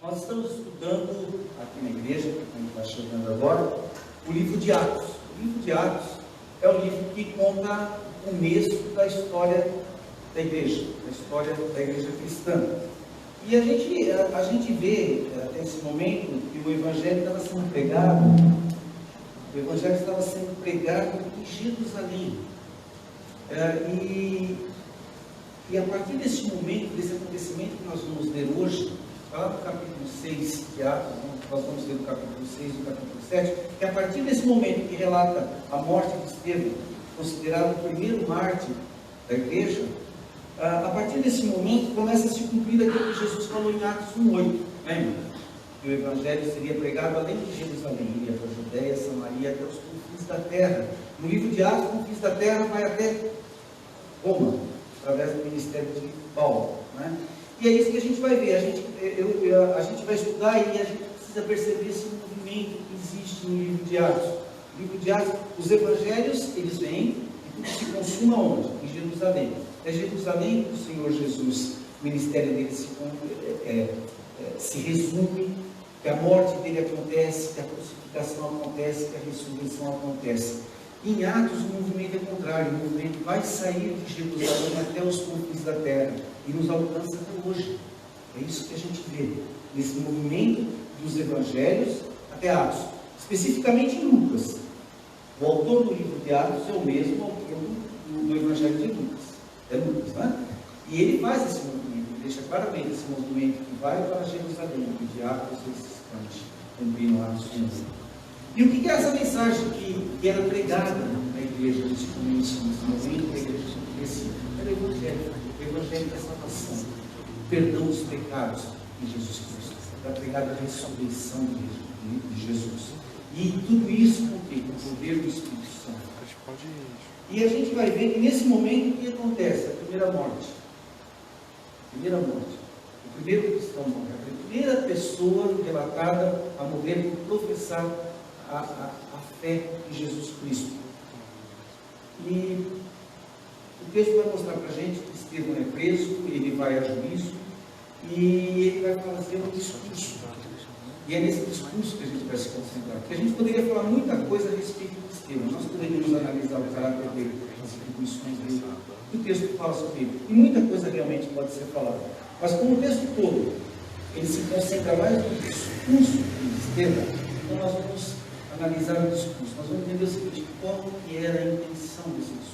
Nós estamos estudando aqui na igreja, que a gente está chegando agora, o livro de Atos. O livro de Atos é o livro que conta o começo da história da igreja, da história da igreja cristã. E a gente vê, até esse momento, que o Evangelho estava sendo pregado, em Jerusalém. E a partir desse momento, desse acontecimento que nós vamos ler hoje, lá do capítulo 6 de Atos, nós vamos ler do capítulo 6 e do capítulo 7, que a partir desse momento que relata a morte de Estevão, considerado o primeiro mártir da igreja, a partir desse momento começa a se cumprir aquilo que Jesus falou em Atos 1:8, lembra? Que o Evangelho seria pregado além de Jerusalém, iria para a Judéia, Samaria, até os confins da terra. No livro de Atos, os confins da terra vai até Roma, através do ministério de Paulo, né? E é isso que a gente vai ver. A gente vai estudar e a gente precisa perceber esse movimento que existe no livro de Atos. No livro de Atos, os evangelhos, eles vêm e tudo se consuma onde? Em Jerusalém. É Jerusalém que o Senhor Jesus, o ministério dele se resume, que a morte dele acontece, que a crucificação acontece, que a ressurreição acontece. Em Atos, o movimento é contrário. O movimento vai sair de Jerusalém até os confins da terra e nos alcança até hoje. É isso que a gente vê nesse movimento dos evangelhos até Atos. Especificamente em Lucas. O autor do livro de Atos é o mesmo autor do evangelho de Lucas. É Lucas, né? E ele faz esse movimento, ele deixa claramente esse movimento que vai para Jerusalém, que de Atos se expande, cumprindo Atos 1. E o que é essa mensagem que era pregada na igreja nesse começo, nesse momento da igreja que crescia? Era o evangelho da salvação, o perdão dos pecados de Jesus Cristo, era pregada a ressurreição de Jesus. E tudo isso com o poder do Espírito Santo. E a gente vai ver que nesse momento o que acontece? A primeira morte. O primeiro cristão morre. A primeira pessoa relatada a morrer por professar a fé em Jesus Cristo. E o texto vai mostrar para a gente que Estevão é preso, ele vai a juízo e ele vai fazer um discurso. E é nesse discurso que a gente vai se concentrar. Porque a gente poderia falar muita coisa a respeito de Estevão. Nós poderíamos analisar o caráter dele, as atribuições dele, o texto fala sobre ele. E muita coisa realmente pode ser falada. Mas como o texto todo, ele se concentra mais no discurso de Estevão, então nós vamos analisar o discurso. Nós vamos entender o seguinte: qual que era a intenção desse discurso?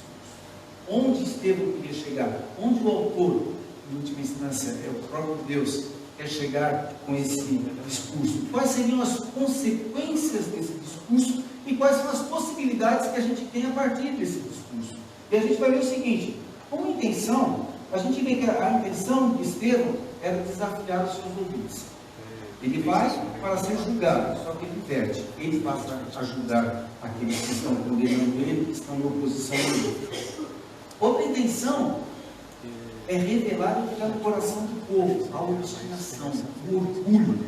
Onde Estevão queria chegar? Onde o autor, em última instância, é o próprio Deus, quer chegar com esse discurso? Quais seriam as consequências desse discurso e quais são as possibilidades que a gente tem a partir desse discurso? E a gente vai ver o seguinte: como intenção, a gente vê que a intenção de Estevão era desafiar os seus ouvintes. Ele vai para ser julgado, só que ele perde. Ele passa a julgar aqueles que estão condenando ele, que estão em oposição a ele. Outra intenção é revelar o que está no coração do povo, a obstinação, o orgulho.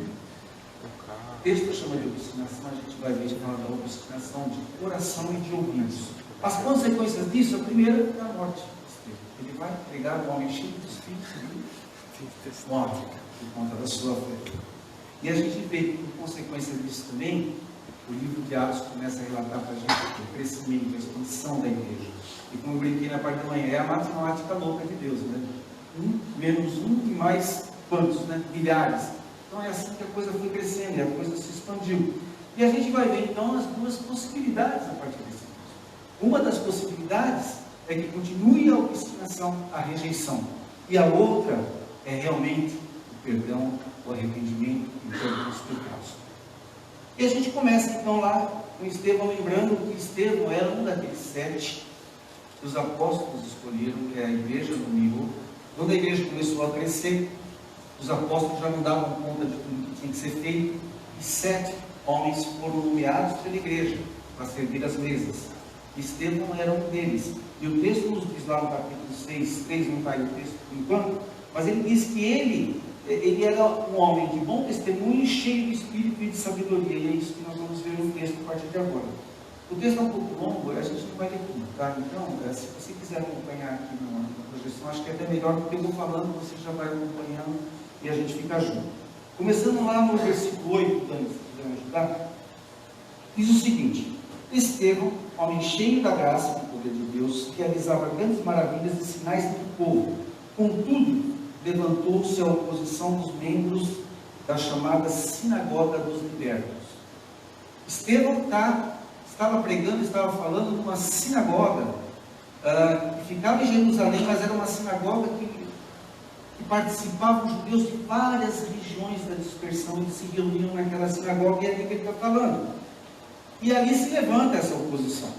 O texto chama de obstinação, a gente vai ver falar da obstinação de coração e de ouvidos. As consequências disso, a primeira é a morte. Ele vai pregar um homem cheio de espírito e morre por conta da sua fé. E a gente vê que, por consequência disso também, o livro de Atos começa a relatar para a gente o crescimento, a expansão da igreja. E como eu brinquei na parte da manhã, é a matemática louca de Deus, né? 1 menos 1 e mais quantos, né? Milhares. Então é assim que a coisa foi crescendo, e a coisa se expandiu. E a gente vai ver então as duas possibilidades a partir desse texto. Uma das possibilidades é que continue a obstinação, a rejeição. E a outra é realmente o perdão, o arrependimento e o perdão dos pecados. E a gente começa então lá com Estevão, lembrando que Estevão era um daqueles 7 que os apóstolos escolheram, que a igreja nomeou. Quando a igreja começou a crescer, os apóstolos já não davam conta de tudo que tinha que ser feito, e 7 homens foram nomeados pela igreja para servir as mesas. Estevão era um deles. E o texto nos diz lá no capítulo 6, 3 não está aí o texto por enquanto, mas ele diz que ele era um homem de bom testemunho, cheio de espírito e de sabedoria. E é isso que nós vamos ver no texto a partir de agora. O texto é um pouco longo, a gente não vai ler tudo, tá? Então, se você quiser acompanhar aqui na projeção, acho que é até melhor, porque eu vou falando, você já vai acompanhando e a gente fica junto. Começando lá no versículo 8, então, se quiser me ajudar, diz o seguinte: Estevão, homem cheio da graça e do poder de Deus, realizava grandes maravilhas e sinais entre o povo. Contudo, levantou-se a oposição dos membros da chamada Sinagoga dos Libertos. Estevão estava pregando, estava falando numa sinagoga que ficava em Jerusalém, mas era uma sinagoga que participavam judeus de várias regiões da dispersão. Eles se reuniam naquela sinagoga, e é ali que ele está falando. E ali se levanta essa oposição.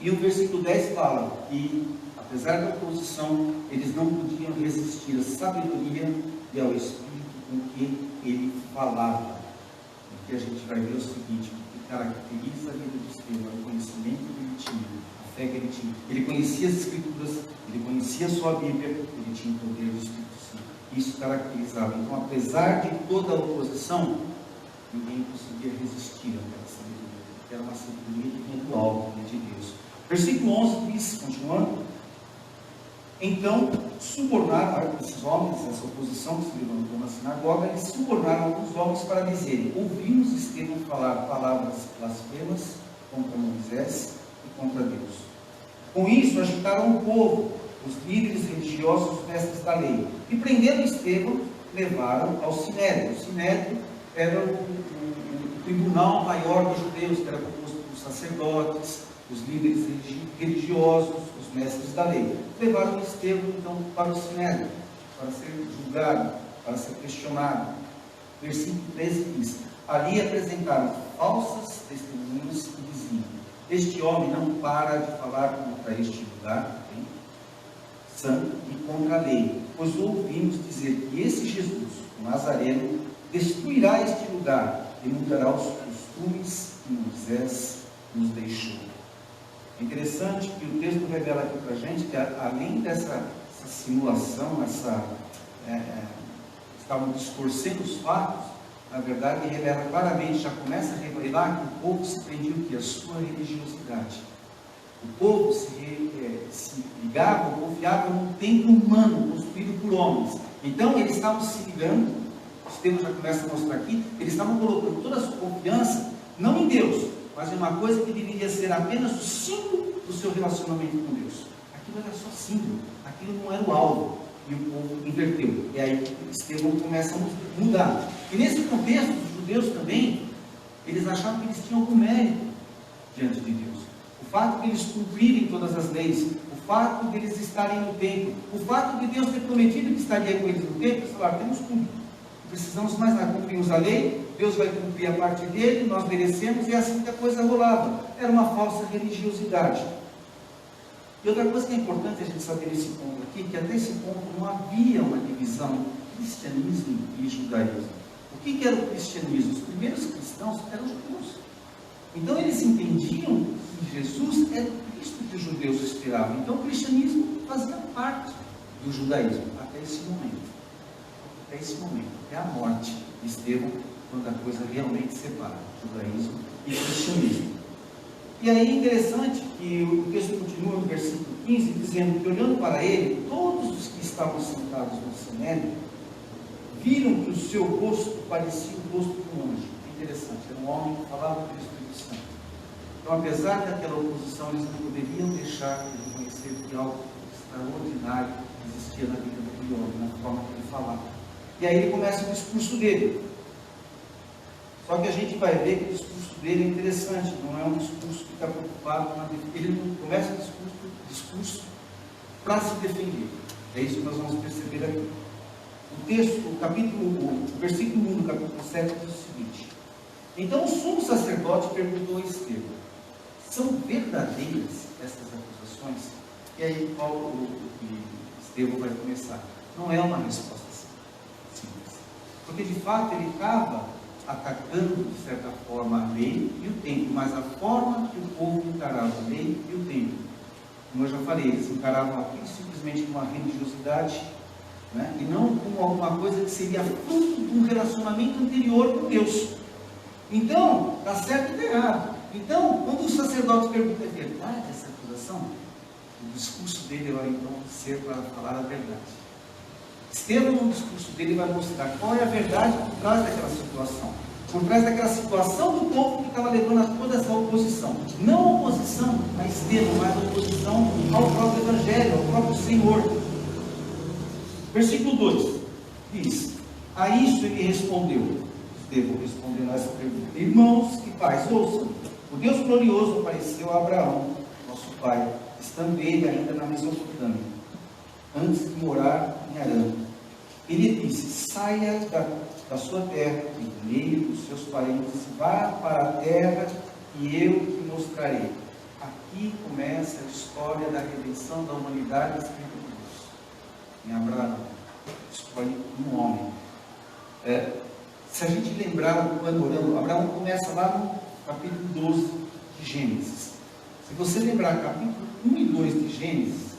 E o versículo 10 fala que, apesar da oposição, eles não podiam resistir à sabedoria e ao espírito com que ele falava. E que a gente vai ver o seguinte: o que caracteriza a vida de Estevão é o conhecimento que ele tinha, a fé que ele tinha. Ele conhecia as Escrituras, ele conhecia a sua Bíblia, ele tinha o poder do Espírito Santo. Isso caracterizava. Então, apesar de toda a oposição, ninguém conseguia resistir àquela sabedoria, porque era uma sabedoria que vinha do alto, de Deus. Versículo 11 diz, continuando: então subornaram esses homens, essa oposição que se levantou na sinagoga, eles subornaram alguns homens para dizerem: ouvimos Estevão falar palavras blasfemas contra Moisés e contra Deus. Com isso agitaram o povo, os líderes religiosos, os mestres da lei, e prendendo Estevão, levaram ao Sinédrio. O Sinédrio era o tribunal maior dos judeus, que era composto por sacerdotes, os líderes religiosos, os mestres da lei. Levaram Estevão, então, para o Sinédrio, para ser julgado, para ser questionado. Versículo 13 diz: ali apresentaram falsas testemunhas e diziam: este homem não para de falar contra este lugar santo e contra a lei, pois ouvimos dizer que esse Jesus, o Nazareno, destruirá este lugar e mudará os costumes que Moisés nos deixou. É interessante que o texto revela aqui para a gente que, além dessa simulação, estavam distorcendo os fatos, na verdade revela claramente, já começa a revelar que o povo se prendia o que? A sua religiosidade. O povo se ligava, confiava num templo humano, construído por homens. Então eles estavam se ligando, os termos já começam a mostrar aqui, eles estavam colocando toda a sua confiança, não em Deus, mas em uma coisa que deveria ser apenas o símbolo do seu relacionamento com Deus. Aquilo era só símbolo, aquilo não era o alvo, e o povo inverteu. E aí Estevão começa a mudar. E nesse contexto, os judeus também, eles achavam que eles tinham algum mérito diante de Deus. O fato de eles cumprirem todas as leis, o fato de eles estarem no templo, o fato de Deus ter prometido que estaria com eles no templo, eles falaram: temos cumprido, precisamos mais nada, cumprimos a lei, Deus vai cumprir a parte dele, nós merecemos, e é assim que a coisa rolava. Era uma falsa religiosidade. E outra coisa que é importante a gente saber nesse ponto aqui, que até esse ponto não havia uma divisão cristianismo e judaísmo. O que era o cristianismo? Os primeiros cristãos eram judeus. Então eles entendiam que Jesus era o Cristo que os judeus esperavam. Então o cristianismo fazia parte do judaísmo até esse momento. Até esse momento, até a morte de Estevão, quando a coisa realmente separa judaísmo e cristianismo. E aí é interessante que o texto continua no versículo 15, dizendo que, olhando para ele, todos os que estavam sentados no Sinédrio viram que o seu rosto parecia o rosto de um anjo. Interessante, era um homem que falava pelo Espírito Santo. Então, apesar daquela oposição, eles não poderiam deixar de reconhecer que algo extraordinário existia na vida daquele homem, na forma que ele falava. E aí ele começa o discurso dele. Só que a gente vai ver que o discurso dele é interessante, não é um discurso que está preocupado na defesa. Ele não começa o discurso para se defender. É isso que nós vamos perceber aqui. O texto, o versículo 1 do capítulo 7 diz o seguinte: então o sumo sacerdote perguntou a Estevão: são verdadeiras estas acusações? E aí Estevão vai começar. Não é uma resposta simples, porque de fato ele estava atacando, de certa forma, a lei e o templo, mas a forma que o povo encarava a lei e o templo, como eu já falei, eles encaravam aquilo simplesmente como uma religiosidade, né? E não como alguma coisa que seria fruto de um relacionamento anterior com Deus. Então, está certo e está errado. Então, quando o sacerdote pergunta: é verdade essa acusação? O discurso dele vai então ser para falar a verdade. Estevão, no discurso dele, vai mostrar qual é a verdade por trás daquela situação. Por trás daquela situação do povo que estava levando a toda essa oposição. Não oposição a Estevão, mas oposição ao próprio Evangelho, ao próprio Senhor. Versículo 2 diz: a isso ele respondeu. Estevão respondendo a essa pergunta: irmãos e pais, ouçam. O Deus glorioso apareceu a Abraão, nosso pai, estando ele ainda na Mesopotâmia, antes de morar em Harã. Ele disse: saia da sua terra, e do meio dos seus parentes, vá para a terra que eu te mostrarei. Aqui começa a história da redenção da humanidade de Deus. Em Abraão, escolhe um homem. Se a gente lembrar do panorama, Abraão começa lá no capítulo 12 de Gênesis. Se você lembrar capítulo 1 e 2 de Gênesis,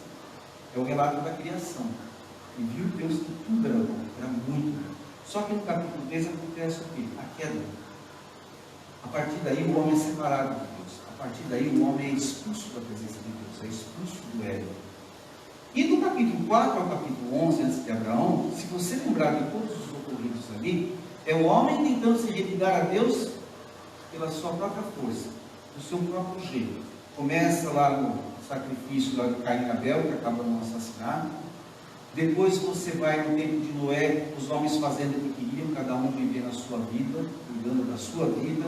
é o relato da criação. E viu Deus que tudo era bom, era muito bom. Só que no capítulo 3 acontece o quê? A queda. A partir daí o homem é separado de Deus. A partir daí o homem é expulso da presença de Deus, é expulso do Éden. E do capítulo 4 ao capítulo 11, antes de Abraão, se você lembrar de todos os ocorridos ali, é o homem tentando se religar a Deus pela sua própria força, do seu próprio jeito. Começa lá no sacrifício lá de Caim e Abel, que acaba no assassinato. Depois você vai no tempo de Noé, os homens fazendo o que queriam, cada um vivendo a sua vida, cuidando da sua vida,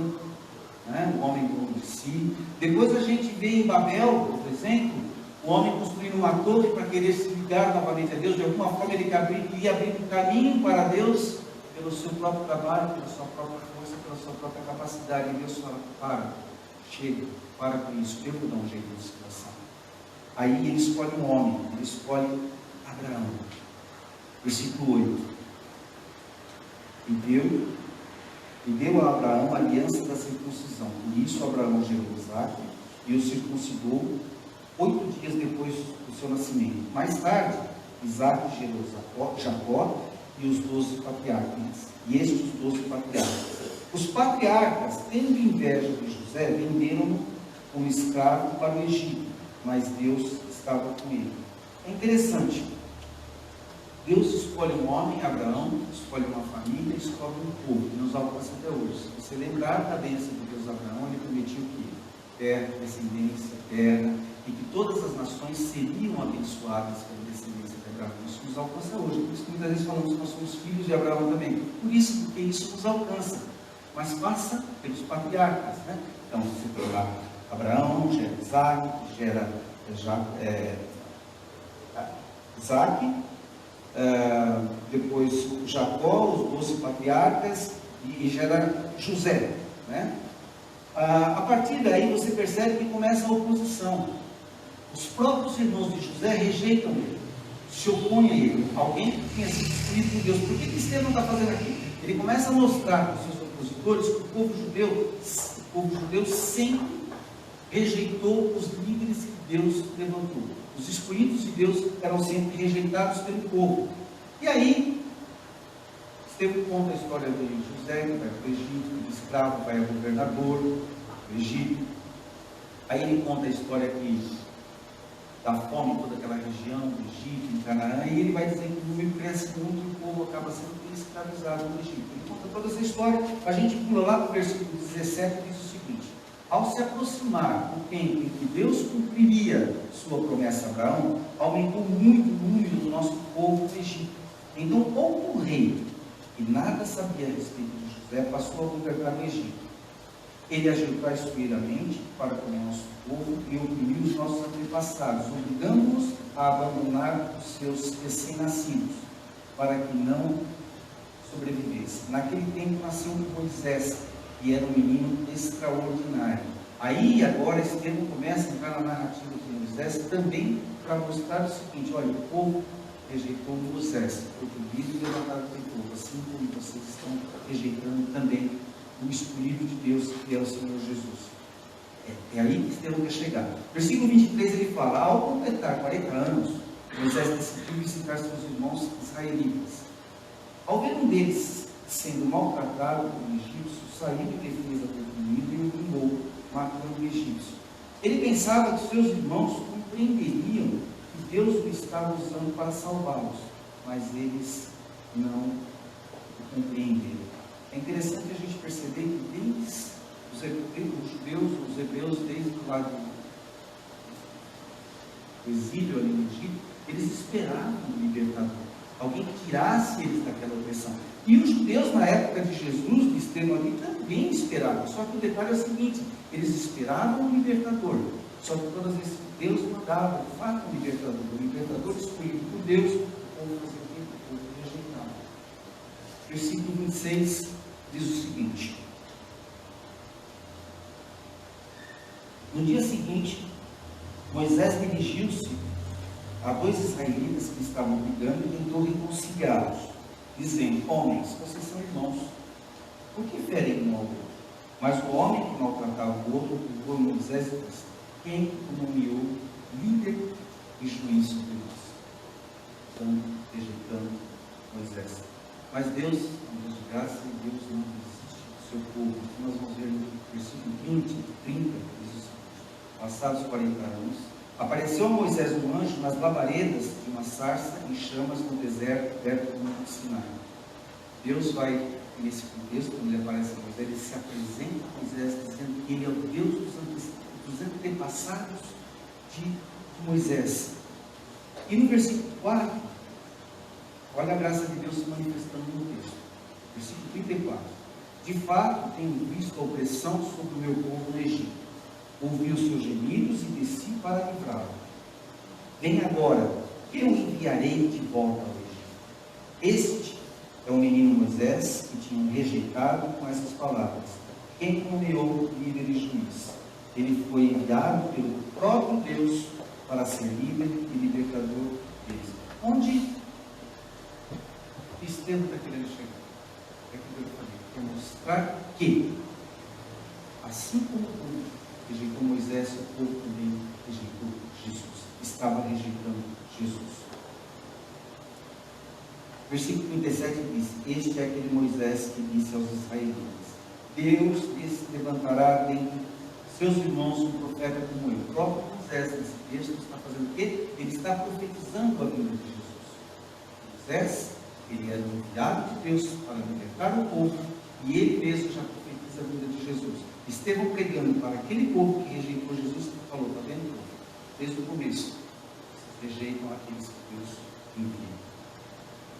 né? O homem dono de si. Depois a gente vê em Babel, por exemplo, o homem construindo uma torre para querer se ligar novamente a Deus. De alguma forma ele queria abrir um caminho para Deus, pelo seu próprio trabalho, pela sua própria força, pela sua própria capacidade. E Deus fala: chega, para com isso, eu vou dar um jeito na situação. Aí ele escolhe um homem, ele escolhe Abraão. Versículo 8. E deu a Abraão a aliança da circuncisão. Por isso Abraão gerou Isaque e o circuncidou 8 dias depois do seu nascimento. Mais tarde, Isaque gerou Jacó e os 12 patriarcas. E estes 12 patriarcas. Os patriarcas, tendo inveja de José, venderam-no como escravo para o Egito, mas Deus estava com ele. É interessante. Deus escolhe um homem, Abraão, escolhe uma família, escolhe um povo, que nos alcança até hoje. Se você lembrar da bênção de Deus a Abraão, ele prometiu que terra, descendência, terra, e que todas as nações seriam abençoadas pela descendência de Abraão. Isso nos alcança hoje. Por isso que muitas vezes falamos que nós somos filhos de Abraão também. Por isso, porque isso nos alcança. Mas passa pelos patriarcas, né? Então, você tem lá Abraão, gera Isaque, gera Isaque, depois Jacó, os 12 patriarcas, e gera José, né? A partir daí você percebe que começa a oposição. Os próprios irmãos de José rejeitam ele, se opõem a ele. Alguém que tinha sido escolhido por Deus. Por que Estevão está fazendo aqui? Ele começa a mostrar para os seus opositores que o povo judeu sempre rejeitou os líderes que Deus levantou. Os escolhidos de Deus eram sempre rejeitados pelo povo. E aí, Estevão conta a história de José, que vai para o Egito, de escravo, vai a governador do Egito. Aí ele conta a história da fome em toda aquela região, do Egito, em Canaã, e ele vai dizer que o número cresce muito e o povo acaba sendo escravizado no Egito. Ele conta toda essa história, a gente pula lá para o versículo 17 e diz o seguinte: ao se aproximar o tempo em que Deus cumpriria sua promessa a Abraão, aumentou muito o número do nosso povo no Egito. Então, outro rei, que nada sabia a respeito de José, passou a governar o Egito. Ele agiu traiçoeiramente para com o nosso povo e oprimiu os nossos antepassados, obrigando-nos a abandonar os seus recém-nascidos, para que não sobrevivesse. Naquele tempo nasceu Moisés, que era um menino extraordinário. Aí agora Estevão começa a entrar na narrativa de Moisés também para mostrar o seguinte: olha, o povo rejeitou Moisés, foi proibido e levantado do povo, assim como vocês estão rejeitando também o escolhido de Deus, que é o Senhor Jesus. É aí que Estevão quer chegar. Versículo 23 ele fala: ao completar 40 anos, Moisés decidiu visitar seus irmãos israelitas. Ao ver um deles sendo maltratado por um egípcio, saiu de defesa do oprimido e o vingou, matando o egípcio. Ele pensava que seus irmãos compreenderiam que Deus o estava usando para salvá-los. mas eles não o compreenderam. É interessante a gente perceber que desde os judeus, os hebreus, desde o lado do exílio ali no Egito, eles esperavam um libertador, alguém que tirasse eles daquela opressão. E os judeus, na época de Jesus, que esteve ali, também esperavam. Só que o detalhe é o seguinte: eles esperavam um libertador. Só que todas as vezes Deus mandava, de fato, um libertador escolhido por Deus, o povo fazia o que? O povo rejeitava. Versículo 26 diz o seguinte: no dia seguinte, Moisés dirigiu-se a 2 israelitas que estavam brigando e tentou reconciliá-los, dizendo: homens, vocês são irmãos, por que ferem um ao outro? Mas o homem que maltratava o outro empurrou Moisés e disse: quem o nomeou líder e juiz sobre nós? Estão rejeitando Moisés. Mas Deus, um Deus de graça, e Deus não desiste do seu povo. Nós vamos ver no versículo 30, diz o seguinte: passados 40 anos, apareceu a Moisés um anjo nas labaredas de uma sarça em chamas no deserto, perto do monte Sinai. Deus vai, nesse contexto, quando ele aparece a Moisés, ele se apresenta a Moisés dizendo que ele é o Deus dos antepassados de Moisés. E no versículo 4, olha a graça de Deus se manifestando no texto. Versículo 34. De fato, tenho visto a opressão sobre o meu povo no Egito. Ouvi os seus gemidos e desci para livrá-lo. Vem agora, eu enviarei de volta ao Egito. Este é o menino Moisés que tinham rejeitado com essas palavras. Quem nomeou líder e juiz? Ele foi enviado pelo próprio Deus para ser líder e libertador deles. Onde Estevão está querendo chegar? É aquilo que eu falei. Quer mostrar que, assim como o povo rejeitou Moisés, o povo também rejeitou Jesus. Estava rejeitando Jesus. Versículo 37 diz: este é aquele Moisés que disse aos israelitas: Deus lhes levantará dentre seus irmãos um profeta como eu. O próprio Moisés, nesse texto, está fazendo o quê? Ele está profetizando a vinda de Jesus. Moisés, ele era enviado de Deus para libertar o povo, e ele mesmo já profetiza a vinda de Jesus. Estevão pregando para aquele povo que rejeitou Jesus, que falou: está vendo, povo? Desde o começo, vocês rejeitam aqueles que Deus envia.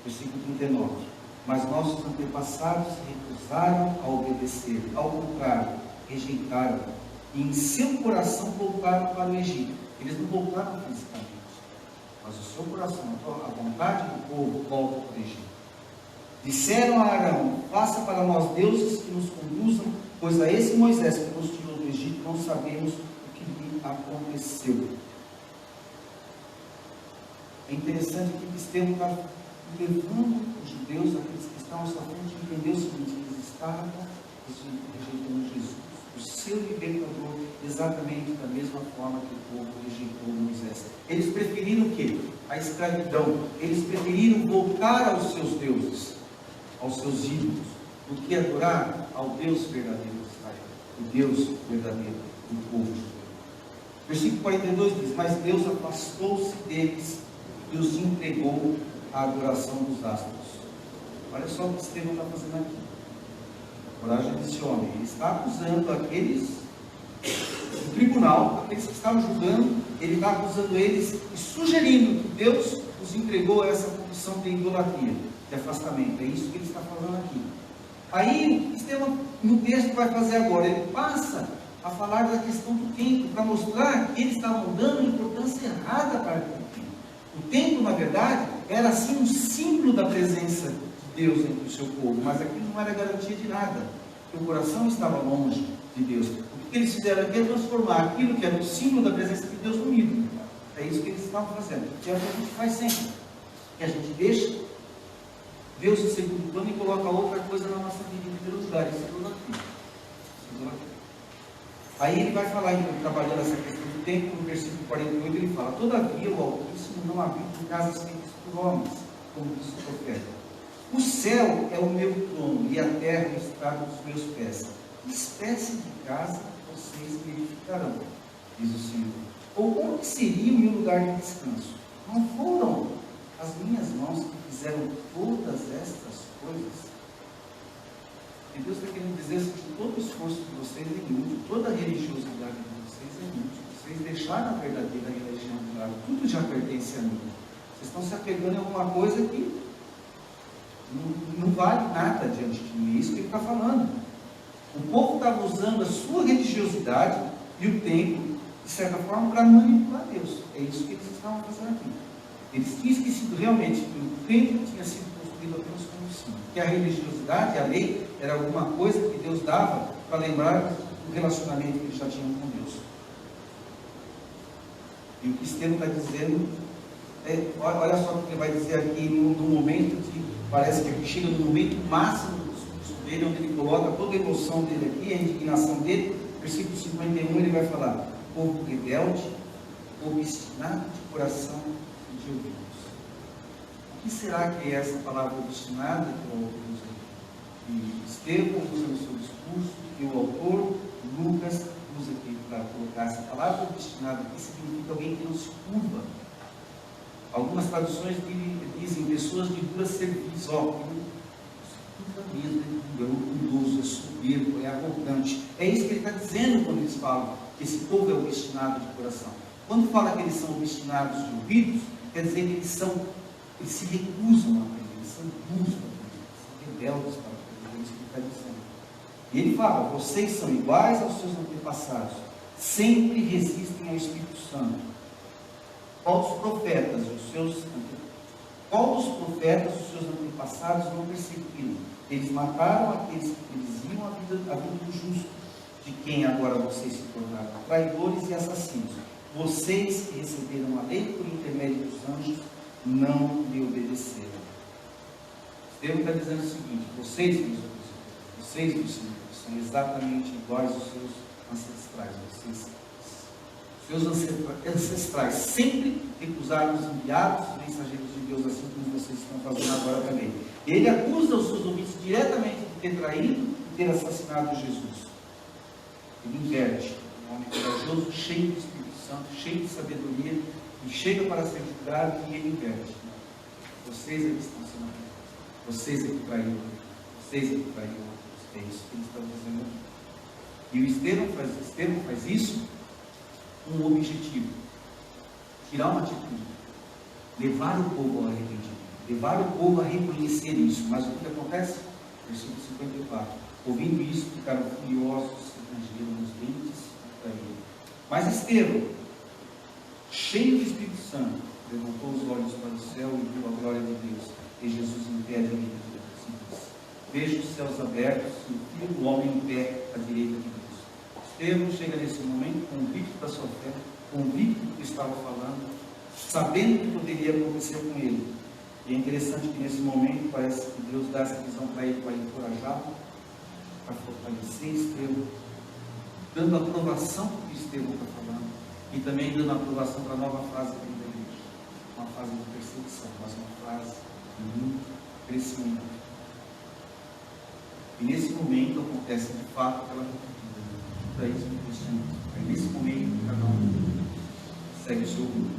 Versículo 39. Mas nossos antepassados se recusaram a obedecer, ao contrário, rejeitaram, e em seu coração voltaram para o Egito. Eles não voltaram fisicamente, mas o seu coração, a vontade do povo, volta para o Egito. Disseram a Arão: faça para nós deuses que nos conduzam, pois a esse Moisés que nos tirou do Egito não sabemos o que lhe aconteceu. É interessante que Estevão está levando os judeus, aqueles que estavam à sua frente, a entender o seguinte: eles estavam rejeitando Jesus, o seu libertador, exatamente da mesma forma que o povo rejeitou Moisés. Eles preferiram o quê? A escravidão. Eles preferiram voltar aos seus deuses, aos seus ídolos, do que adorar ao Deus verdadeiro de Israel, o Deus verdadeiro do povo judeu. Versículo 42 diz: mas Deus afastou-se deles e os entregou à adoração dos astros. Olha só o que Estevão está fazendo aqui. A coragem desse homem. Ele está acusando aqueles do tribunal, aqueles que estavam julgando, ele está acusando eles e sugerindo que Deus os entregou a essa condição de idolatria, de afastamento. É isso que ele está falando aqui. Aí, Estevão, no texto que vai fazer agora, ele passa a falar da questão do templo, para mostrar que eles estavam dando importância errada para aquele templo. O templo, na verdade, era assim um símbolo da presença de Deus entre o seu povo, mas aquilo não era garantia de nada, porque o coração estava longe de Dedeus. O que eles fizeram aqui é transformar aquilo que era o símbolo da presença de Deus no ídolo. É isso que eles estavam fazendo. E é o que a gente faz sempre. Que a gente deixa Deus em segundo plano e coloca outra coisa na nossa vida em primeiro lugar. Isso é idolatria. Aí ele vai falar, então, trabalhando essa questão do tempo, no versículo 48, ele fala: todavia o Altíssimo não habita em casas feitas por homens, como diz o profeta. O céu é o meu trono e a terra o estrado dos meus pés. Que espécie de casa vocês me edificarão, diz o Senhor. Ou onde seria o meu lugar de descanso? Não foram as minhas mãos que fizeram todas estas coisas. E Deus está querendo dizer assim, que todo o esforço de vocês é inútil, toda a religiosidade de vocês é inútil. Vocês deixaram a verdadeira religião de lado, tudo já pertence a mim. Vocês estão se apegando em alguma coisa que não vale nada diante de mim. É isso que ele está falando. O povo estava usando a sua religiosidade e o templo, de certa forma, para manipular Deus. É isso que eles estavam fazendo aqui. Eles tinham esquecido realmente que o templo tinha sido construído apenas como símbolo, que a religiosidade, a lei, era alguma coisa que Deus dava para lembrar do relacionamento que eles já tinham com Deus. E o que Estevão está dizendo, olha só o que ele vai dizer aqui, no momento que parece que chega no momento máximo do discurso dele, onde ele coloca toda a emoção dele aqui, a indignação dele. Versículo 51, ele vai falar: povo rebelde, obstinado de coração e de ouvidos. O que será que é essa palavra obstinada que o autor usa aqui? E Estevão usa no seu discurso, e o autor, Lucas, usa aqui para colocar essa palavra obstinada, que significa alguém que não se curva. Algumas traduções dizem pessoas de dura serviço, é orgulhoso, é soberbo, é arrogante. É isso que ele está dizendo quando eles falam que esse povo é obstinado de coração. Quando fala que eles são obstinados de ouvidos, quer dizer que eles se recusam a aprender, eles são duros para aprender, são rebeldes para aprender, é isso que ele está dizendo. E ele fala: vocês são iguais aos seus antepassados, sempre resistem ao Espírito Santo. Qual dos profetas os seus antepassados não perseguiram? Eles mataram aqueles que prediziam a vida do justo, de quem agora vocês se tornaram traidores e assassinos. Vocês que receberam a lei por intermédio dos anjos, não lhe obedeceram. Deus está dizendo o seguinte: vocês, meus Senhor, são exatamente iguais aos seus ancestrais. Seus ancestrais sempre recusaram os enviados, os mensageiros de Deus, assim como vocês estão fazendo agora também. Ele acusa os seus ouvintes diretamente de ter traído e ter assassinado Jesus. Ele inverte. Um homem corajoso, cheio do Espírito Santo, cheio de sabedoria, e chega para ser julgado, e ele inverte. Vocês é que estão sendo acusados. Vocês é que traíram. Vocês é que traíram. É isso que eles estão fazendo aqui. E o Estevão faz isso com um objetivo: tirar uma atitude, levar o povo ao arrependimento, levar o povo a reconhecer isso. Mas o que acontece? Versículo 54: ouvindo isso, ficaram furiosos, rangeram os dentes contra ele. Mas Estevão, cheio do Espírito Santo, levantou os olhos para o céu e viu a glória de Deus, e Jesus em pé diante de Deus. Veja os céus abertos e o Filho do Homem em pé à direita de Deus. Estevão chega nesse momento convicto da sua fé, convicto do que estava falando, sabendo o que poderia acontecer com ele. E é interessante que nesse momento parece que Deus dá essa visão para ele, para encorajá-lo, para fortalecer Estevão, dando aprovação para o que Estevão está falando, e também dando aprovação para a nova fase da vida dele. Uma fase de perseguição, mas uma fase de muito crescimento. E nesse momento acontece de fato aquela judaísmo e cristianismo. Aí nesse momento cada um segue o seu rumo.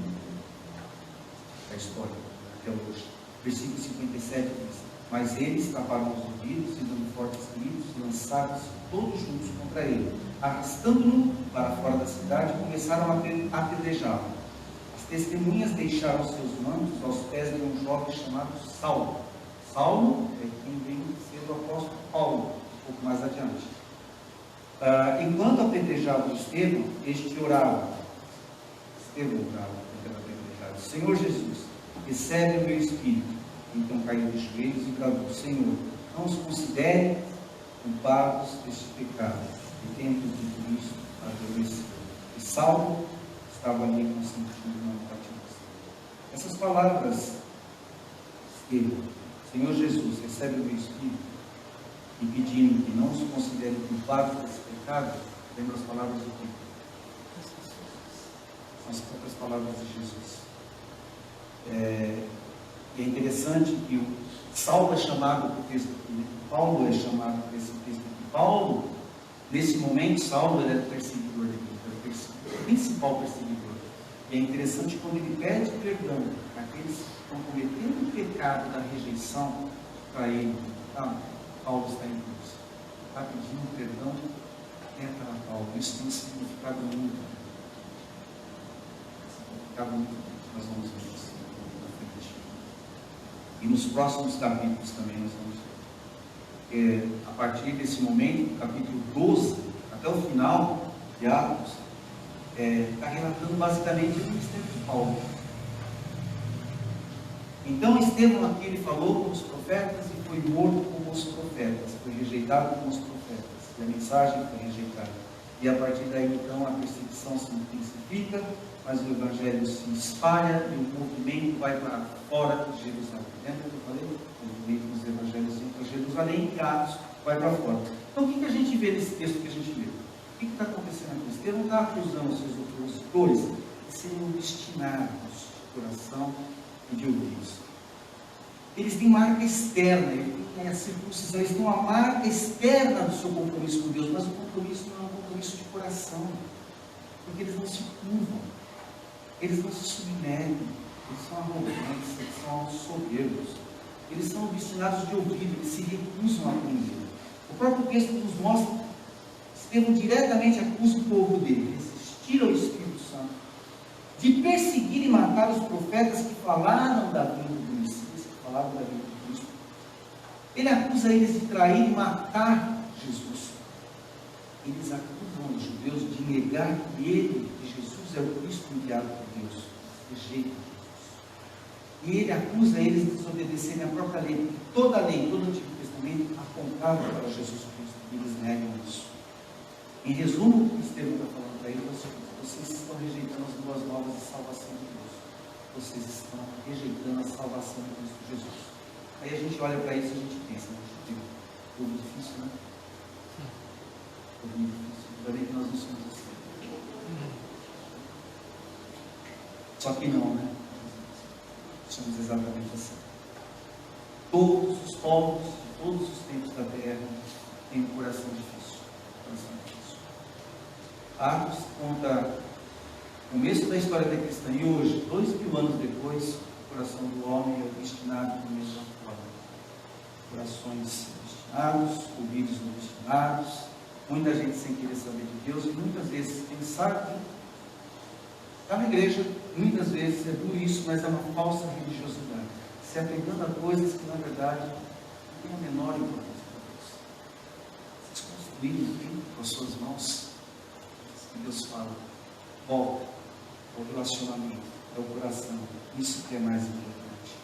A história até hoje. Versículo 57 diz: mas eles taparam os ouvidos e dando fortes gritos, lançaram-se todos juntos contra ele, arrastando-no para fora da cidade, começaram a apedrejá-lo. As testemunhas deixaram seus mantos aos pés de um jovem chamado Saulo. Saulo é quem vem ser o apóstolo Paulo, um pouco mais adiante. Enquanto apedrejava Estevão, este orava. Estevão orava, apedrejado: Senhor Jesus, recebe o meu espírito. Então caiu de joelhos e bradou: Senhor, não os considere culpados deste pecado. E tendo dito isso, adormeceu. E Saulo estava ali consentindo na partida. Essas palavras, Estevão, Senhor Jesus, recebe o meu espírito, e pedindo que não os considere culpados desse pecado, lembra as palavras do quê? São as próprias palavras de Jesus. E é interessante que o Saulo é chamado por texto aqui, Paulo é chamado por esse texto aqui. Paulo, nesse momento, Saulo era o perseguidor dele, era o principal perseguidor. E é interessante quando ele pede perdão àqueles que estão cometendo o pecado da rejeição para ele. Paulo está em cruz. Está pedindo perdão até para Paulo. Isso tem um significado muito grande. Nós vamos ver isso na frente. E nos próximos capítulos também nós vamos ver. A partir desse momento, capítulo 12, até o final de Atos, está relatando basicamente o ministério de Paulo. Então Estevão aqui ele falou com os profetas e foi morto como os profetas, foi rejeitado como os profetas, e a mensagem foi rejeitada. E a partir daí então a perseguição se intensifica, mas o evangelho se espalha e o movimento vai para fora de Jerusalém. Lembra que eu falei? O movimento dos evangelhos vem para Jerusalém e Atos vai para fora. Então o que a gente vê nesse texto que a gente leu? O que está acontecendo aqui? Estevão está acusando os seus opositores de serem obstinados de coração e de ouvidos. Eles têm marca externa, eles têm a circuncisão, eles têm uma marca externa do seu compromisso com Deus, mas o compromisso não é um compromisso de coração, porque eles não se curvam, eles não se submetem, eles são arrogantes, eles são soberbos, eles são obstinados de ouvido, eles se recusam a aprender. O próprio texto nos mostra. Estevão diretamente acusa o povo dele, resistir ao Espírito Santo, de perseguir e matar os profetas que falaram da vinda do Messias, que falaram da vinda de Cristo. Ele acusa eles de trair e matar Jesus. Eles acusam os judeus de negar que ele, que Jesus é o Cristo enviado por Deus, rejeitam Jesus. E ele acusa eles de desobedecerem a própria lei, porque toda a lei, todo o Antigo Testamento apontava para Jesus Cristo, e eles negam isso. Em resumo, o que Estevão está falando para eles é o seguinte: vocês estão rejeitando as boas novas de salvação de Deus. Vocês estão rejeitando a salvação de Cristo Jesus. Aí a gente olha para isso e a gente pensa, tudo difícil, né? Tudo difícil. Ainda bem que nós não somos assim. Só que não, né? Somos exatamente assim. Todos os povos, de todos os tempos da terra, têm um coração difícil. Atos conta o começo da história da cristã e hoje, 2000 anos depois, o coração do homem é obstinado da mesma forma. Corações obstinados, ouvidos obstinados, muita gente sem querer saber de Deus e muitas vezes pensar que está na igreja, muitas vezes é por isso, mas é uma falsa religiosidade, se apegando a coisas que na verdade não têm a menor importância para Deus. Vocês construíram aqui com as suas mãos. Que Deus fala, volta ao relacionamento, ao coração. Isso que é mais importante.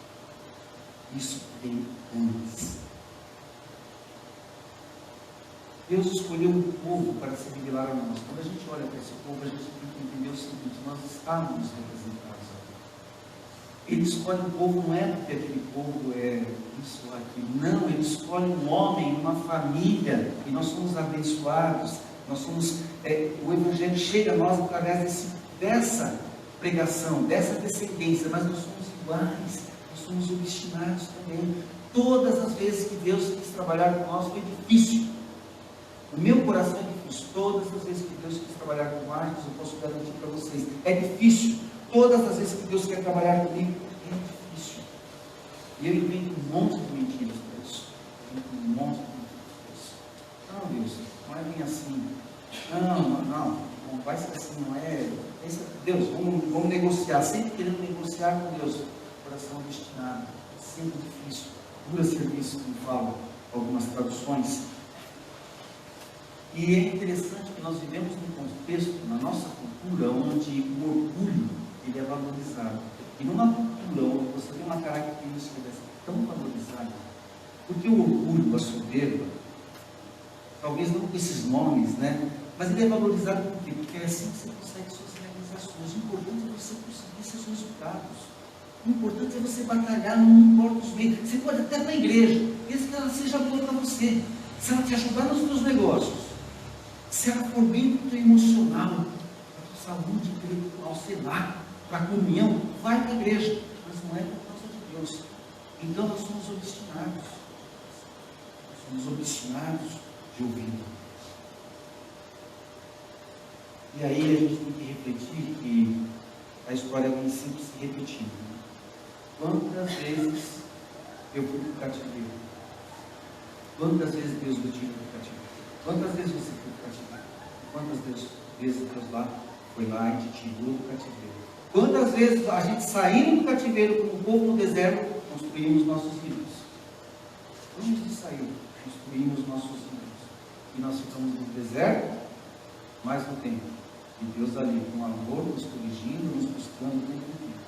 Isso vem antes. Deus escolheu um povo para se revelar a nós. Quando a gente olha para esse povo, a gente tem que entender o seguinte: nós estamos representados aqui. Ele escolhe um povo, não é porque aquele povo é isso ou aquilo. Não, ele escolhe um homem, uma família, e nós somos abençoados. Nós somos, o Evangelho chega a nós através dessa pregação, dessa descendência, mas nós somos iguais, nós somos obstinados também. Todas as vezes que Deus quis trabalhar com nós foi difícil. O meu coração é difícil. Todas as vezes que Deus quis trabalhar com Marcos, eu posso garantir para vocês, é difícil. Todas as vezes que Deus quer trabalhar comigo, é difícil. E eu invento um monte de mentiras para isso. Não, Deus, não é bem assim. Não vai ser assim, não é. Deus, vamos negociar, sempre querendo negociar com Deus. Coração obstinado, sempre difícil. Dura serviço, como falam algumas traduções. E é interessante que nós vivemos num contexto, na nossa cultura, onde o orgulho ele é valorizado. E numa cultura onde você tem uma característica dessa tão valorizada, porque o orgulho, a soberba, talvez não com esses nomes, né? Mas ele é valorizado por quê? Porque é assim que você consegue suas realizações. O importante é você conseguir seus resultados. O importante é você batalhar, não importa os meios. Você pode até ir para a igreja, desde que ela seja boa para você. Se ela te ajudar nos seus negócios, se ela for bem para o teu emocional, para a tua saúde intelectual, sei lá, para a comunhão, vai para a igreja. Mas não é por causa de Deus. Então nós somos obstinados. Somos obstinados de ouvido. E aí a gente tem que refletir que a história vem sempre se repetindo. Quantas vezes eu fui para o cativeiro? Quantas vezes Deus me tirou do cativeiro? Quantas vezes você foi para o cativeiro? Quantas vezes Deus foi lá e te tirou do cativeiro? Quantas vezes a gente saindo do cativeiro como o povo no deserto, construímos nossos ídolos? Antes de sair, construímos nossos ídolos. E nós ficamos no deserto, mais no tempo. E Deus ali, com amor, nos corrigindo, nos buscando o tempo inteiro.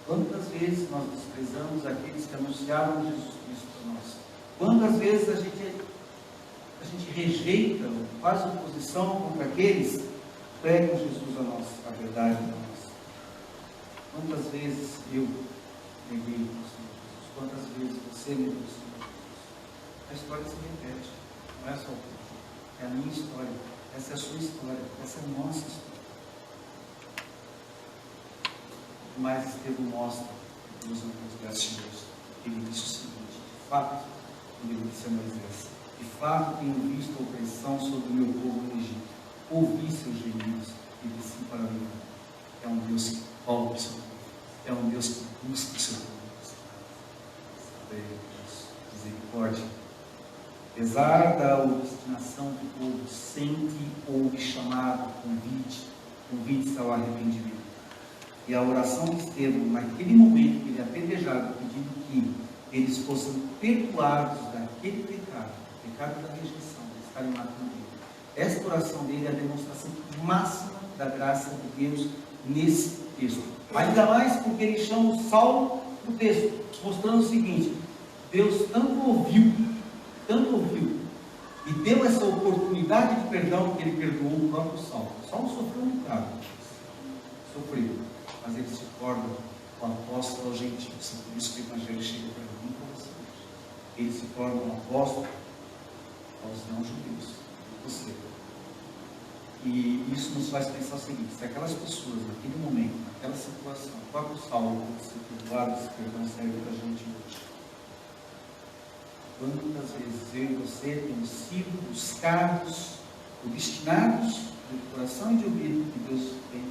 Quantas vezes nós desprezamos aqueles que anunciaram Jesus Cristo para nós? Quantas vezes a gente rejeita, faz oposição contra aqueles que pregam Jesus a nós, a verdade a nós? Quantas vezes eu neguei o Senhor Jesus? Quantas vezes você negou o Senhor Jesus? A história se repete, não é só o povo, é a minha história, essa é a sua história, essa é a nossa história. Mas Estevão mostra que Deus é um Deus gracioso. Ele disse o seguinte: de fato, quando ele disse a Moisés, de fato tenho visto a opressão sobre o meu povo no Egito, ouvi seus gemidos e desci para mim. É um Deus que volta o seu povo, é um Deus que busca o seu povo. Misericórdia. Apesar da obstinação do povo, sempre houve chamado, convite ao arrependimento. E a oração de Estevão, naquele momento que ele é apedrejado, pedindo que eles fossem perdoados daquele pecado, o pecado da rejeição, de estarem matando ele. Esta oração dele é a demonstração máxima da graça de Deus nesse texto. Ainda mais porque ele chama o Saulo no texto, mostrando o seguinte: Deus tanto ouviu, e deu essa oportunidade de perdão que ele perdoou o próprio Saulo. Saulo sofreu um bocado, mas ele se torna o apóstolo aos gentios. Por isso que o Evangelho chega para mim e para você. Ele se torna um apóstolo aos não-judeus, você. E isso nos faz pensar o seguinte: se aquelas pessoas, naquele momento, naquela situação, o próprio Saulo, se perdoaram, esse perdão serve para a gente hoje. Quantas vezes eu e você temos sido buscados, obstinados de coração e de ouvido, que Deus tem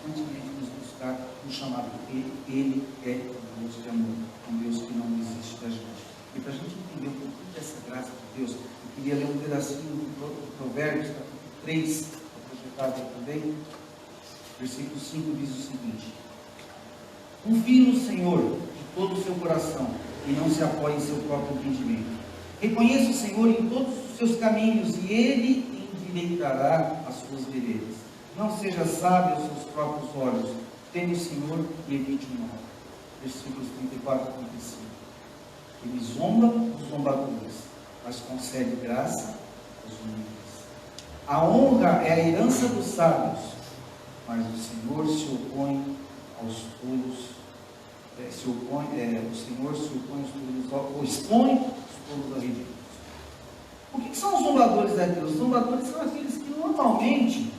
constantemente nos buscar, nos chamar, porque Ele é um Deus de amor, um Deus que não desiste da gente. E para a gente entender um pouquinho dessa graça de Deus, eu queria ler um pedacinho do Provérbios, capítulo 3, projetado aí também, versículo 5 diz o seguinte: confie no Senhor de todo o seu coração e não se apoie em seu próprio entendimento. Reconheça o Senhor em todos os seus caminhos e Ele endireitará as suas veredas. Não seja sábio aos seus próprios olhos. Teme o Senhor e evite o mal. Versículos 34 e 35. Ele zomba os zombadores, mas concede graça aos humildes. A honra é a herança dos sábios, mas o Senhor se opõe aos tolos. O Senhor se opõe aos tolos, ou expõe os tolos a ridículos. O que são os zombadores a Deus? Os zombadores são aqueles que normalmente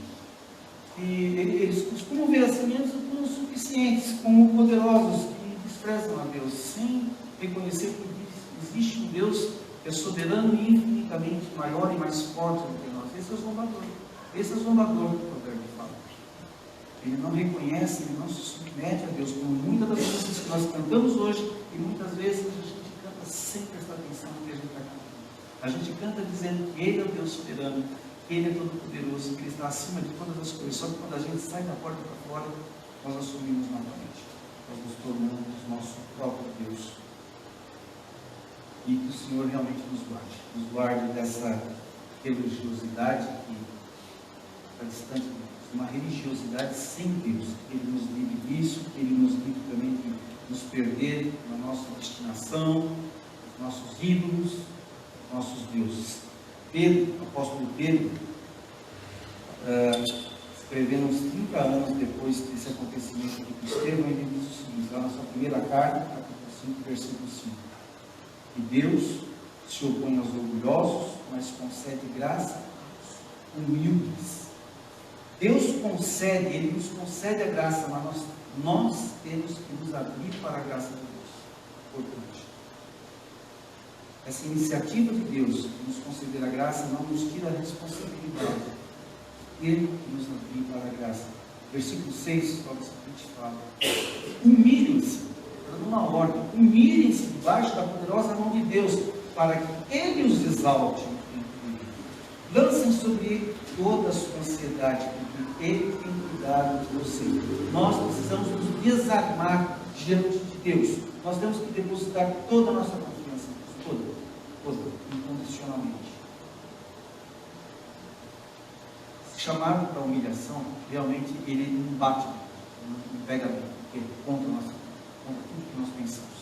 eles costumam ver a si mesmos como suficientes, como poderosos, que desprezam a Deus, sem reconhecer que existe um Deus que é soberano e infinitamente maior e mais forte do que nós. Esse é o zombador. Esse é o zombador que o provérbio fala. Ele não reconhece, ele não se submete a Deus, como muitas das músicas que nós cantamos hoje, e muitas vezes a gente canta sem prestar atenção no que a gente está cantando. A gente canta dizendo que Ele é o Deus soberano, que Ele é todo-poderoso, que Ele está acima de todas as coisas. Só que quando a gente sai da porta para fora, nós assumimos novamente. Nós nos tornamos nosso próprio Deus. E que o Senhor realmente nos guarde dessa religiosidade que está distante de Deus, uma religiosidade sem Deus. Que Ele nos livre disso, que Ele nos livre também de nos perder na nossa destinação, nos nossos ídolos, nos nossos deuses. Pedro, o apóstolo Pedro, escrevendo uns 30 anos depois desse acontecimento aqui com Estevão, ele diz o seguinte, lá na sua primeira carta, capítulo 5, versículo 5. E Deus se opõe aos orgulhosos, mas concede graça aos humildes. Deus concede, Ele nos concede a graça, mas nós temos que nos abrir para a graça de Deus. Importante. Essa iniciativa de Deus de nos conceder a graça não nos tira a responsabilidade. Ele nos abrir para a graça. versículo 6, fala o seguinte, fala: humilhem-se, dando uma ordem, humilhem-se debaixo da poderosa mão de Deus, para que Ele os exalte. Lancem sobre Ele toda a sua ansiedade, porque Ele tem cuidado de vocês. Nós precisamos nos desarmar diante de Deus. Nós temos que depositar toda a nossa confiança em Deus, toda, incondicionalmente. Chamado para humilhação, realmente ele não bate, não pega contra tudo que nós pensamos.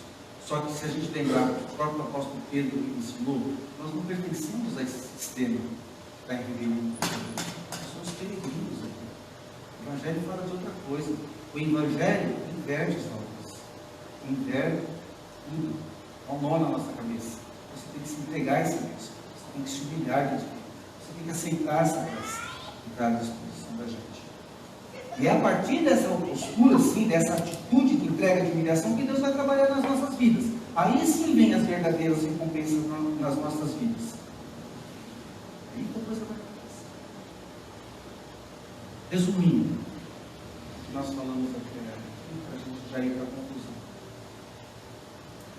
Só que se a gente lembrar que o próprio apóstolo Pedro ensinou, nós não pertencemos a esse sistema que está em rebelião. Nós somos peregrinos aqui. O Evangelho fala de outra coisa. O Evangelho inverte as obras. Inverte tudo. Dá um nó na nossa cabeça. Você tem que se entregar a esse Deus. Você tem que se humilhar diante de Deus. Você tem que aceitar essa graça que está à disposição da gente. E é a partir dessa postura, sim, dessa atitude de entrega de humilhação, que Deus vai trabalhar nas nossas vidas. Aí sim vem as verdadeiras recompensas nas nossas vidas. Aí que a coisa vai acontecer. Resumindo o que nós falamos aqui, para a gente já ir para a conclusão.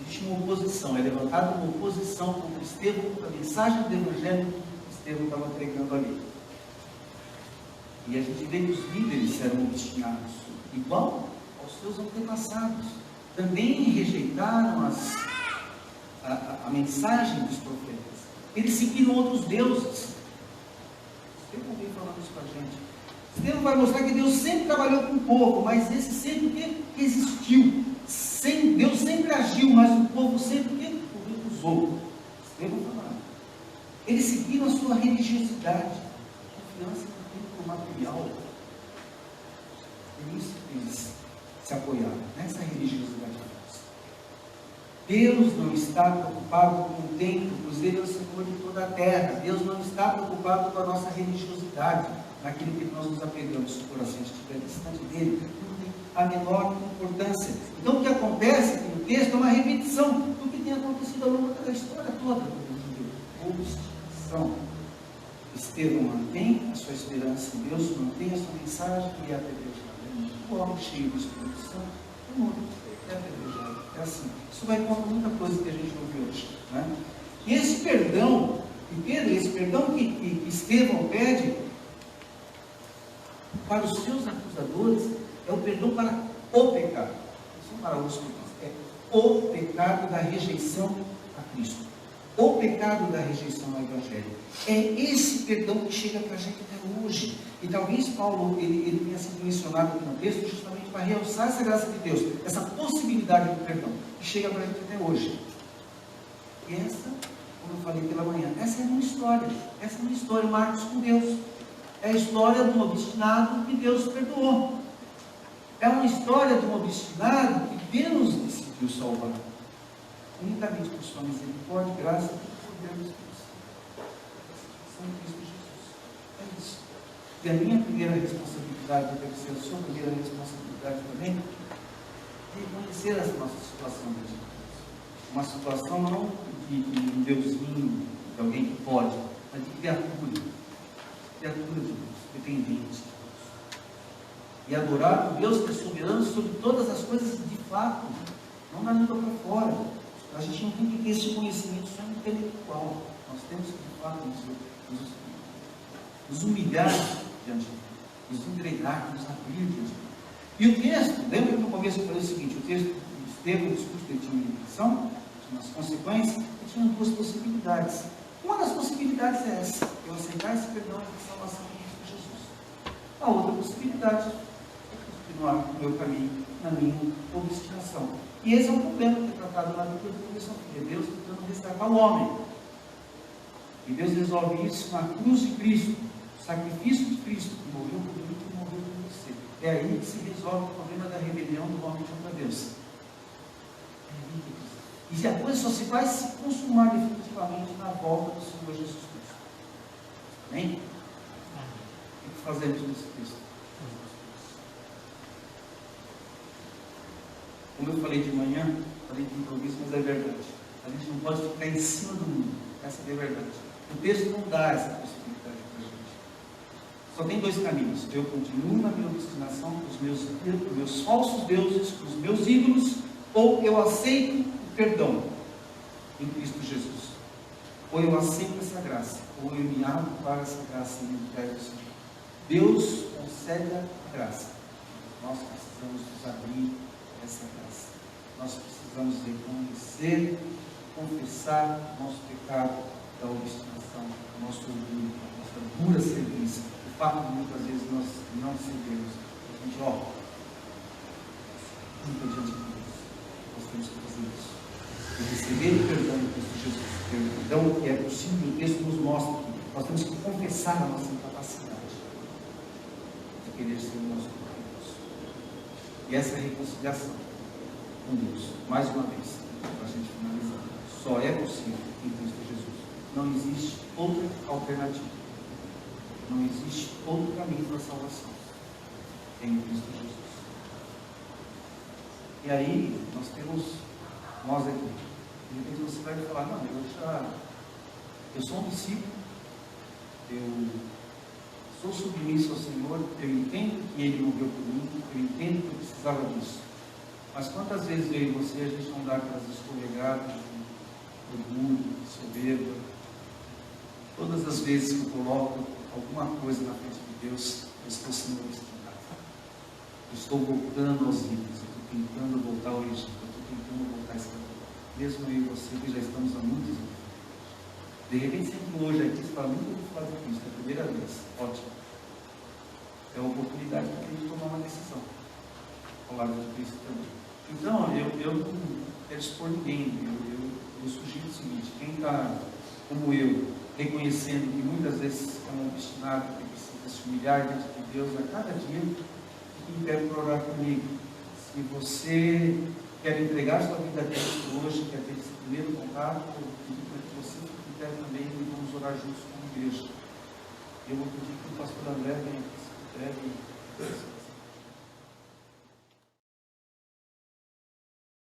Existe uma oposição, é levantada uma oposição contra Estevão, contra a mensagem do Evangelho que Estevão estava pregando ali. E a gente vê que os líderes eram obstinados, igual aos seus antepassados. Também rejeitaram a mensagem dos profetas. Eles seguiram outros deuses. Estevão vem falando isso para a gente. Estevão vai mostrar que Deus sempre trabalhou com o povo, mas esse sempre que existiu. Deus sempre agiu, mas o povo sempre que o recusou. Estevão falando. Eles seguiram a sua religiosidade, confiança material. É isso que eles se apoiaram, nessa religiosidade de Deus. Deus não está preocupado com o templo, pois Ele é o Senhor de toda a terra. Deus não está preocupado com a nossa religiosidade, naquilo que nós nos apegamos. Se o coração estiver distante dele, não tem a menor importância. Então o que acontece aqui no texto é uma repetição do que tem acontecido ao longo da história toda do povo judeu. Obstinação. Estevão mantém a sua esperança em Deus, mantém a sua mensagem e é apedrejado. O homem cheio do Espírito Santo, o mundo é apedrejado. É assim. Isso vai contra muita coisa que a gente ouve hoje. Né? E esse perdão, que Pedro, esse perdão que Estevão pede para os seus acusadores, é o perdão para o pecado. Não para os pecados. É o pecado da rejeição a Cristo. O pecado da rejeição ao Evangelho. É esse perdão que chega para a gente até hoje. E talvez Paulo ele tenha sido mencionado aqui no texto justamente para realçar essa graça de Deus, essa possibilidade de perdão que chega para a gente até hoje. E essa, como eu falei pela manhã, essa é uma história. Essa é uma história, Marcos com Deus. É a história de um obstinado que Deus perdoou. É uma história de um obstinado que Deus decidiu salvar. Unicamente por sua misericórdia, graça e poder do Espírito Santo. Cristo Jesus. É isso. E a minha primeira responsabilidade deve ser a sua primeira responsabilidade também, é reconhecer essa nossa situação de Deus. Uma situação não de um deusinho, de alguém que pode, mas de criatura de Deus, dependente de Deus. E adorar o Deus que é soberano sobre todas as coisas de fato, não da língua para fora. A gente não tem que ter esse conhecimento só intelectual. Nós temos que, de fato, nos humilhar diante de Deus, nos entregar, nos abrir diante de Deus. E o texto, lembra que no começo eu falei o seguinte: o texto de Estevão, o discurso que tinha uma limitação, tinha umas consequências, e tinha duas possibilidades. Uma das possibilidades é essa: eu aceitar esse perdão e a salvação de Cristo Jesus. A outra possibilidade é continuar no meu caminho, na minha obstinação. E esse é um problema que é tratado na Bíblia do começo ao fim. É Deus tentando restaurar o homem. E Deus resolve isso na cruz de Cristo, o sacrifício de Cristo, que morreu por mim e morreu por você. É aí que se resolve o problema da rebelião do homem contra Deus. E a coisa só se vai se consumar definitivamente na volta do Senhor Jesus Cristo. Amém? O que fazemos nesse texto? Como eu falei de manhã, falei de improviso, mas é verdade. A gente não pode ficar em cima do mundo. Essa é a verdade. O texto não dá essa possibilidade para a gente. Só tem dois caminhos. Eu continuo na minha obstinação com os meus falsos deuses, com os meus ídolos, ou eu aceito o perdão em Cristo Jesus. Ou eu aceito essa graça, ou eu me abro para essa graça e me entrego ao Senhor. Deus concede a graça. Nós precisamos nos abrir a essa graça. Nós precisamos reconhecer, confessar o nosso pecado da obstinação, o nosso orgulho, a nossa dura serviço. O fato de muitas vezes nós não cedemos. A gente, nunca diante de Deus. Nós temos que fazer isso. E receber o perdão de Cristo Jesus. O perdão que é possível, o texto nos mostra que nós temos que confessar a nossa incapacidade de querer ser o nosso próprio Deus. E essa reconciliação com Deus, mais uma vez, para a gente finalizar, só é possível em Cristo Jesus. Não existe outra alternativa. Não existe outro caminho para a salvação. É em Cristo Jesus. E aí, nós aqui, de repente você vai falar, não, eu sou um discípulo, eu sou submisso ao Senhor, eu entendo que Ele morreu por mim, eu entendo que eu precisava disso. Mas quantas vezes eu e você, a gente não dá aquelas escorregadas de orgulho, de soberba? Todas as vezes que eu coloco alguma coisa na frente de Deus, eu estou sendo obstinado. Eu estou voltando aos ídolos, eu estou tentando voltar ao Egito, eu estou tentando voltar a escravidão. Mesmo eu e você, que já estamos há muitos anos. De repente, sempre hoje aqui, você fala, nunca vou falar de Cristo, é a primeira vez. Ótimo. É uma oportunidade para a gente tomar uma decisão. Ao lado de Cristo também. Então, eu não quero expor ninguém. Eu sugiro o seguinte: quem está, como eu, reconhecendo que muitas vezes é um obstinado, que precisa se humilhar diante de Deus a cada dia, fique em pé para orar comigo. Se você quer entregar sua vida a Cristo hoje, quer ter esse primeiro contato, eu pedi para que você fique em pé também e vamos orar juntos como igreja. Eu vou pedir que o pastor André venha aqui, se puder.